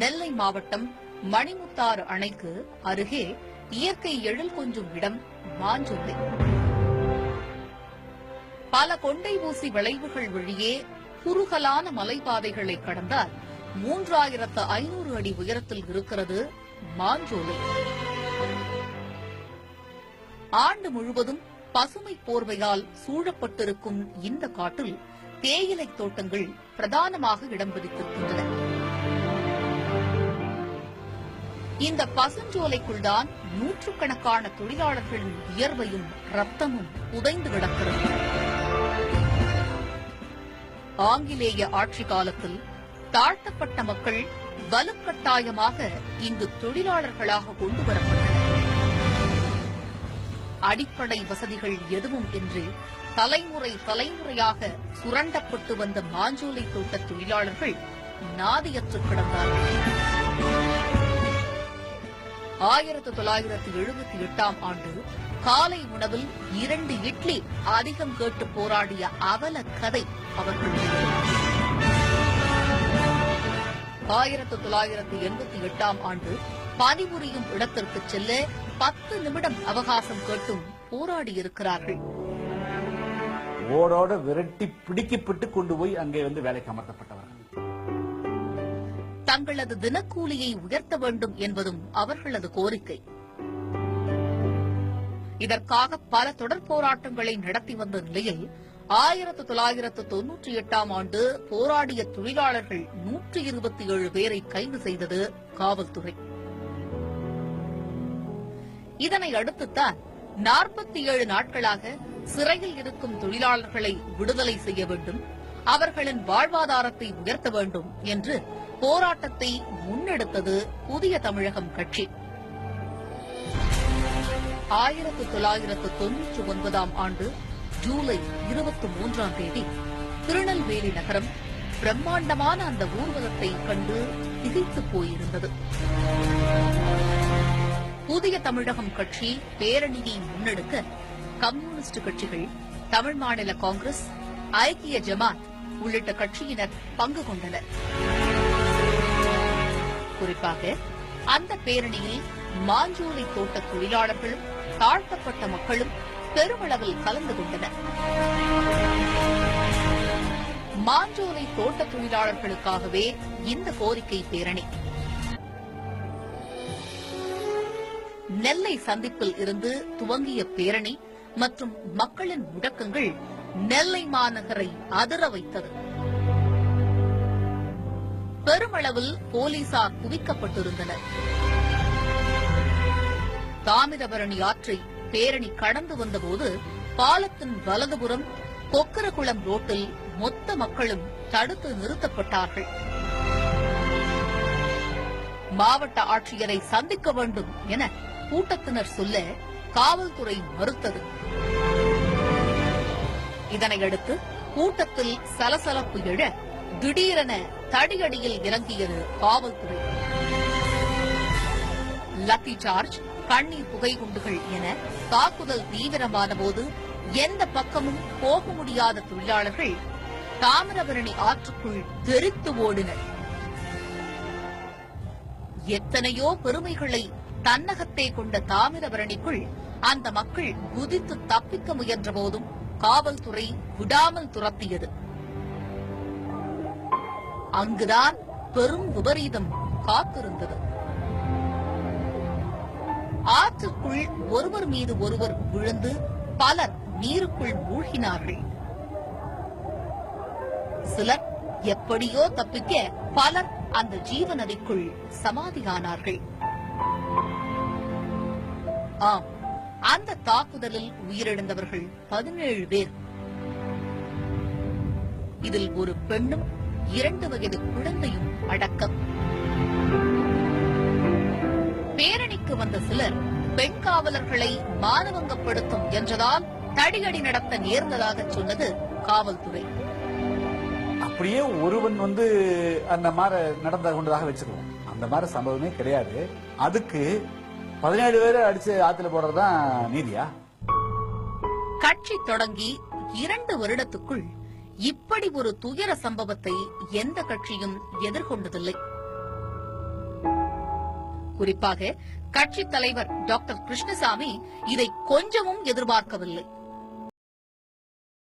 நெல்லை மாவட்டம் மணிமுத்தாறு அணைக்கு அருகே இயற்கை எழில் கொஞ்சும் இடம் மாஞ்சோலை. பல கொண்டை ஊசி விளைவுகள் வழியே குறுகலான மலைப்பாதைகளை கடந்தால் 3500 அடி உயரத்தில் இருக்கிறது மாஞ்சோலை. ஆண்டு முழுவதும் பசுமை போர்வையால் சூழப்பட்டிருக்கும் இந்த காட்டில் தேயிலை தோட்டங்கள் பிரதானமாக இடம் பிடித்திருக்கின்றன. இந்த பசுஞ்சோலைக்குள்தான் நூற்றுக்கணக்கான தொழிலாளர்களின் வியர்வையும் ரத்தமும் புதைந்து கிடக்கிறது. ஆங்கிலேய ஆட்சி காலத்தில் தாழ்த்தப்பட்ட மக்கள் வலுக்கட்டாயமாக இங்கு தொழிலாளர்களாக கொண்டுவரப்பட்டனர். அடிப்படை வசதிகள் எதுவும் இன்றி தலைமுறையாக சுரண்டப்பட்டு வந்த மாஞ்சோலை தோட்ட தொழிலாளர்கள் நாதியற்று கிடந்தார்கள். 1978ஆம் ஆண்டு காலை உணவில் 2 இட்லி அதிகம் கேட்டு போராடிய அவல கதை அவர்கள். 1988ஆம் ஆண்டு பணிபுரியும் இடத்திற்கு செல்ல 10 நிமிடம் அவகாசம் கேட்டும் போராடியிருக்கிறார்கள். ஓடோட விரட்டி பிடிக்கப்பட்டு கொண்டு போய் அங்கே வேலைக்கு அமர்த்தப்பட்டவர்கள். தங்களது தினக்கூலியை உயர்த்த வேண்டும் என்பதும் அவர்களது கோரிக்கை. இதற்காக பல தொடர் போராட்டங்களை நடத்தி வந்த நிலையில் 1998ஆம் ஆண்டு போராடிய தொழிலாளர்கள் 127 பேரை கைது செய்தது காவல்துறை. இதனை அடுத்துத்தான் 47 நாட்களாக சிறையில் இருக்கும் தொழிலாளர்களை விடுதலை செய்ய வேண்டும், அவர்களின் வாழ்வாதாரத்தை உயர்த்த வேண்டும் என்று போராட்டத்தை முன்னெடுத்தது புதிய தமிழகம் கட்சி. 1999ஆம் ஆண்டு ஜூலை 23ஆம் தேதி திருநெல்வேலி நகரம் பிரம்மாண்டமான அந்த ஊர்வலத்தை கண்டு திகைத்துப் போயிருந்தது. புதிய தமிழகம் கட்சி பேரணியை முன்னெடுக்க கம்யூனிஸ்ட் கட்சிகள், தமிழ் மாநில காங்கிரஸ், ஐக்கிய ஜமாத் உள்ளிட்ட கட்சியினர் பங்கு கொண்டனர். குறிப்பாக அந்த பேரணியில் மாஞ்சோலை தோட்ட தொழிலாளர்களும் தாழ்த்தப்பட்ட மக்களும் பெருமளவில் கலந்து கொண்டனர். மாஞ்சோலை தோட்ட தொழிலாளர்களுக்காகவே இந்த கோரிக்கை பேரணி. நெல்லை சந்திப்பில் இருந்து துவங்கிய பேரணி மற்றும் மக்களின் முழக்கங்கள் நெல்லை மாநகரை அதிர வைத்தது. பெருமளவில் போலீசார் குவிக்கப்பட்டிருந்தனர். தாமிரபரணி ஆற்றை பேரணி கடந்து வந்தபோது பாலத்தின் வலதுபுறம் கொக்கரகுளம் ரோட்டில் மொத்த மக்களும் தடுத்து நிறுத்தப்பட்டார்கள். மாவட்ட ஆட்சியரை சந்திக்க வேண்டும் என கூட்டத்தினர் சொல்ல காவல்துறை மறுத்தது. இதனையடுத்து கூட்டத்தில் சலசலப்பு எழ திடீரென தடியடியில் இறங்கியது காவல்துறை. லத்தி சார்ஜ், கண்ணீர் புகைகுண்டுகள் என தாக்குதல் தீவிரமான போது எந்த பக்கமும் போக முடியாத தொழிலாளர்கள் தாமிரபரணி ஆற்றுக்குள் தெரித்து ஓடினர். எத்தனையோ பெருமைகளை தன்னகத்தே கொண்ட தாமிரபரணிக்குள் அந்த மக்கள் குதித்து தப்பிக்க முயன்ற போதும் காவல்துறை விடாமல் துரத்தியது. அங்குதான் பெரும் விபரீதம் காத்திருந்தது. ஆற்றுக்குள் ஒருவர் மீது ஒருவர் விழுந்து பலர் நீருக்குள் மூழ்கினார்கள். சிலர் எப்படியோ தப்பிக்க பலர் அந்த ஜீவநதிக்குள் சமாதியானார்கள். ஆம், அந்த தாக்குதலில் உயிரிழந்தவர்கள் 17 பேர். இதில் ஒரு பெண்ணும் 2 வயது குழந்தையும் அடக்கம். பேரணிக்கு வந்த சிலர் பெண் காவலர்களை மானவங்கப்படுத்தும் என்றதால் தடியடி நடத்த நேர்ந்ததாக சொன்னது காவல்துறை. அப்படியே ஒருவன் அந்த மாதிரி நடந்த கொண்டதாக வச்சுக்குவோம். அந்த மாதிரி சம்பவமே கிடையாது. அதுக்கு 17 பேரை அடிச்சு ஆத்துல போடுறதுதான் நீதியா? கட்சி தொடங்கி 2 வருடத்துக்குள் இப்படி ஒரு துயர சம்பவத்தை எந்த கட்சியும் எதிர்கொண்டதில்லை. குறிப்பாக கட்சித் தலைவர் டாக்டர் கிருஷ்ணசாமி இதை கொஞ்சமும் எதிர்பார்க்கவில்லை.